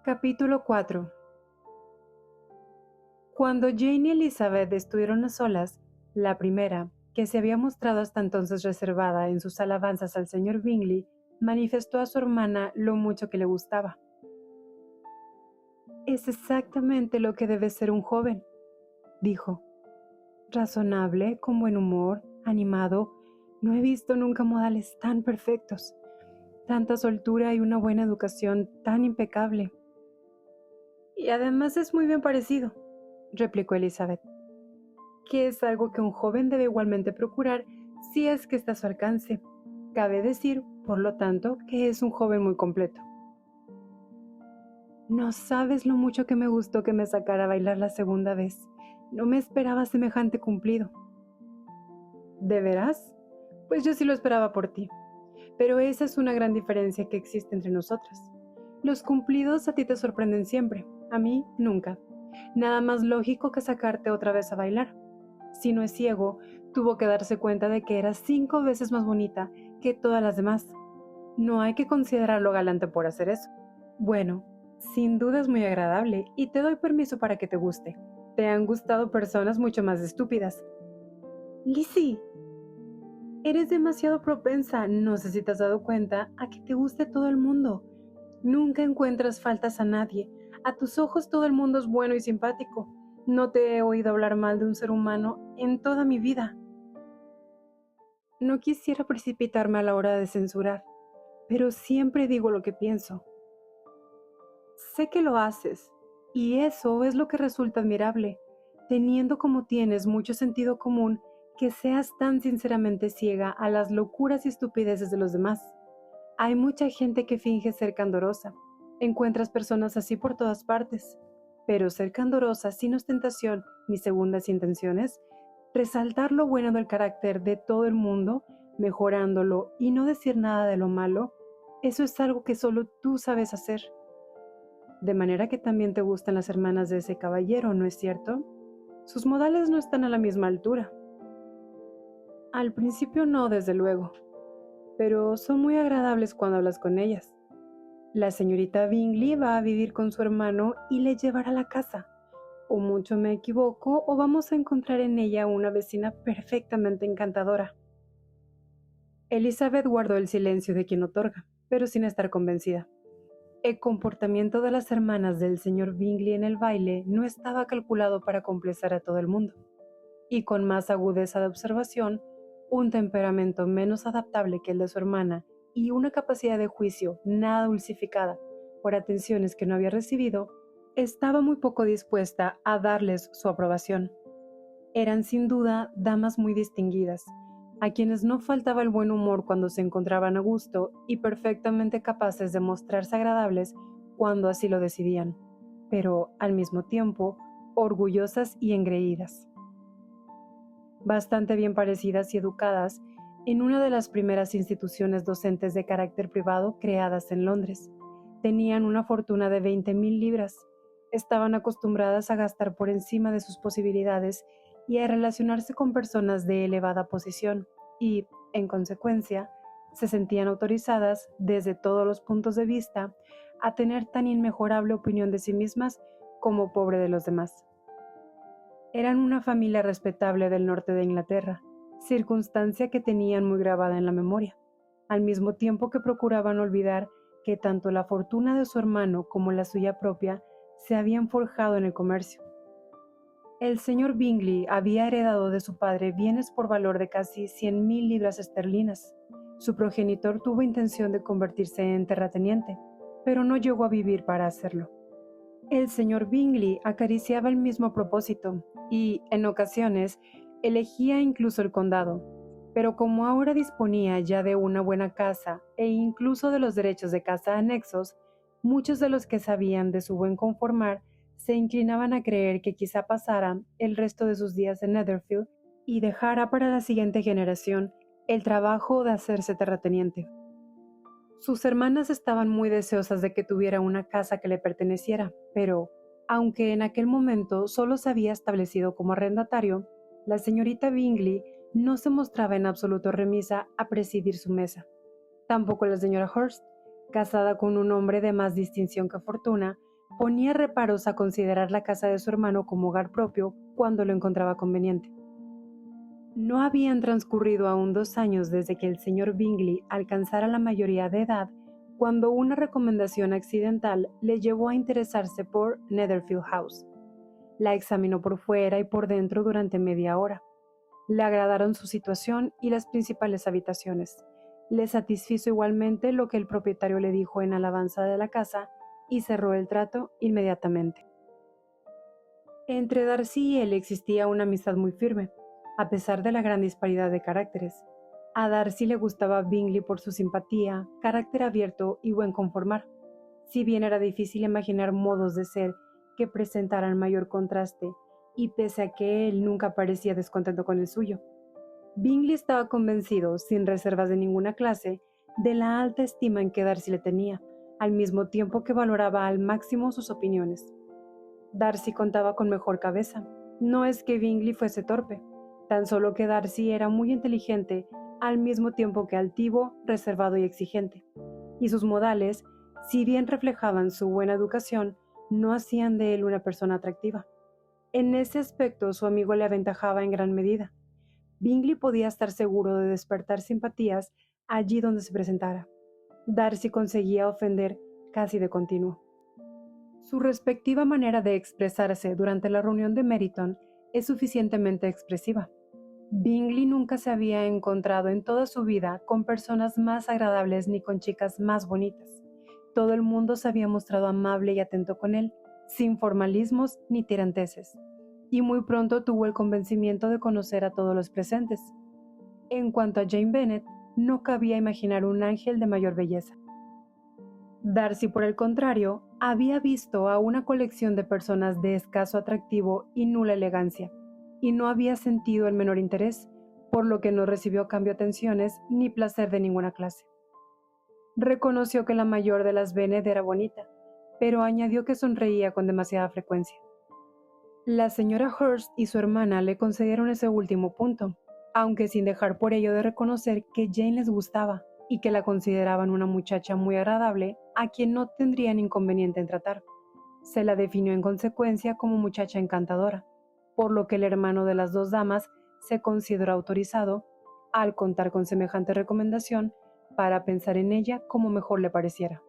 Capítulo 4. Cuando Jane y Elizabeth estuvieron a solas, la primera, que se había mostrado hasta entonces reservada en sus alabanzas al señor Bingley, manifestó a su hermana lo mucho que le gustaba. «Es exactamente lo que debe ser un joven», dijo. «Razonable, con buen humor, animado. No he visto nunca modales tan perfectos. Tanta soltura y una buena educación tan impecable». «Y además es muy bien parecido», replicó Elizabeth, «que es algo que un joven debe igualmente procurar si es que está a su alcance. Cabe decir, por lo tanto, que es un joven muy completo». «No sabes lo mucho que me gustó que me sacara a bailar la segunda vez. No me esperaba semejante cumplido». «¿De veras? Pues yo sí lo esperaba por ti. Pero esa es una gran diferencia que existe entre nosotras. Los cumplidos a ti te sorprenden siempre, a mí nunca. Nada más lógico que sacarte otra vez a bailar. Si no es ciego, tuvo que darse cuenta de que eras 5 veces más bonita que todas las demás. No hay que considerarlo galante por hacer eso. Bueno, sin duda es muy agradable y te doy permiso para que te guste. Te han gustado personas mucho más estúpidas». «Lizzie, eres demasiado propensa, no sé si te has dado cuenta, a que te guste todo el mundo. Nunca encuentras faltas a nadie. A tus ojos todo el mundo es bueno y simpático. No te he oído hablar mal de un ser humano en toda mi vida». No quisiera precipitarme a la hora de censurar, pero siempre digo lo que pienso. Sé que lo haces, y eso es lo que resulta admirable, teniendo como tienes mucho sentido común, que seas tan sinceramente ciega a las locuras y estupideces de los demás. Hay mucha gente que finge ser candorosa. Encuentras personas así por todas partes. Pero ser candorosa sin ostentación ni segundas intenciones, resaltar lo bueno del carácter de todo el mundo, mejorándolo y no decir nada de lo malo, eso es algo que solo tú sabes hacer. De manera que también te gustan las hermanas de ese caballero, ¿no es cierto? Sus modales no están a la misma altura. Al principio no, desde luego, pero son muy agradables cuando hablas con ellas. La señorita Bingley va a vivir con su hermano y le llevará a la casa. O mucho me equivoco, o vamos a encontrar en ella una vecina perfectamente encantadora. Elizabeth guardó el silencio de quien otorga, pero sin estar convencida. El comportamiento de las hermanas del señor Bingley en el baile no estaba calculado para complacer a todo el mundo, y con más agudeza de observación, un temperamento menos adaptable que el de su hermana y una capacidad de juicio nada dulcificada por atenciones que no había recibido, estaba muy poco dispuesta a darles su aprobación. Eran sin duda damas muy distinguidas, a quienes no faltaba el buen humor cuando se encontraban a gusto y perfectamente capaces de mostrarse agradables cuando así lo decidían, pero al mismo tiempo orgullosas y engreídas. Bastante bien parecidas y educadas en una de las primeras instituciones docentes de carácter privado creadas en Londres. Tenían una fortuna de 20,000 libras. Estaban acostumbradas a gastar por encima de sus posibilidades y a relacionarse con personas de elevada posición y, en consecuencia, se sentían autorizadas, desde todos los puntos de vista, a tener tan inmejorable opinión de sí mismas como pobre de los demás. Eran una familia respetable del norte de Inglaterra, circunstancia que tenían muy grabada en la memoria, al mismo tiempo que procuraban olvidar que tanto la fortuna de su hermano como la suya propia se habían forjado en el comercio. El señor Bingley había heredado de su padre bienes por valor de casi 100,000 libras esterlinas. Su progenitor tuvo intención de convertirse en terrateniente, pero no llegó a vivir para hacerlo. El señor Bingley acariciaba el mismo propósito y, en ocasiones, elegía incluso el condado, pero como ahora disponía ya de una buena casa e incluso de los derechos de casa anexos, muchos de los que sabían de su buen conformar se inclinaban a creer que quizá pasara el resto de sus días en Netherfield y dejara para la siguiente generación el trabajo de hacerse terrateniente. Sus hermanas estaban muy deseosas de que tuviera una casa que le perteneciera, pero, aunque en aquel momento solo se había establecido como arrendatario, la señorita Bingley no se mostraba en absoluto remisa a presidir su mesa. Tampoco la señora Hurst, casada con un hombre de más distinción que fortuna, ponía reparos a considerar la casa de su hermano como hogar propio cuando lo encontraba conveniente. No habían transcurrido aún 2 años desde que el señor Bingley alcanzara la mayoría de edad cuando una recomendación accidental le llevó a interesarse por Netherfield House. La examinó por fuera y por dentro durante media hora. Le agradaron su situación y las principales habitaciones. Le satisfizo igualmente lo que el propietario le dijo en alabanza de la casa y cerró el trato inmediatamente. Entre Darcy y él existía una amistad muy firme, a pesar de la gran disparidad de caracteres. A Darcy le gustaba Bingley por su simpatía, carácter abierto y buen conformar, si bien era difícil imaginar modos de ser que presentaran mayor contraste, y pese a que él nunca parecía descontento con el suyo. Bingley estaba convencido, sin reservas de ninguna clase, de la alta estima en que Darcy le tenía, al mismo tiempo que valoraba al máximo sus opiniones. Darcy contaba con mejor cabeza. No es que Bingley fuese torpe, tan solo que Darcy era muy inteligente, al mismo tiempo que altivo, reservado y exigente, y sus modales, si bien reflejaban su buena educación, no hacían de él una persona atractiva. En ese aspecto su amigo le aventajaba en gran medida. Bingley podía estar seguro de despertar simpatías allí donde se presentara. Darcy conseguía ofender casi de continuo. Su respectiva manera de expresarse durante la reunión de Meryton es suficientemente expresiva. Bingley nunca se había encontrado en toda su vida con personas más agradables ni con chicas más bonitas. Todo el mundo se había mostrado amable y atento con él, sin formalismos ni tiranteses, y muy pronto tuvo el convencimiento de conocer a todos los presentes. En cuanto a Jane Bennet, no cabía imaginar un ángel de mayor belleza. Darcy, por el contrario, había visto a una colección de personas de escaso atractivo y nula elegancia, y no había sentido el menor interés, por lo que no recibió cambio atenciones ni placer de ninguna clase. Reconoció que la mayor de las Bennet era bonita, pero añadió que sonreía con demasiada frecuencia. La señora Hurst y su hermana le concedieron ese último punto, aunque sin dejar por ello de reconocer que Jane les gustaba y que la consideraban una muchacha muy agradable a quien no tendrían inconveniente en tratar. Se la definió en consecuencia como muchacha encantadora, por lo que el hermano de las dos damas se consideró autorizado, al contar con semejante recomendación, para pensar en ella como mejor le pareciera.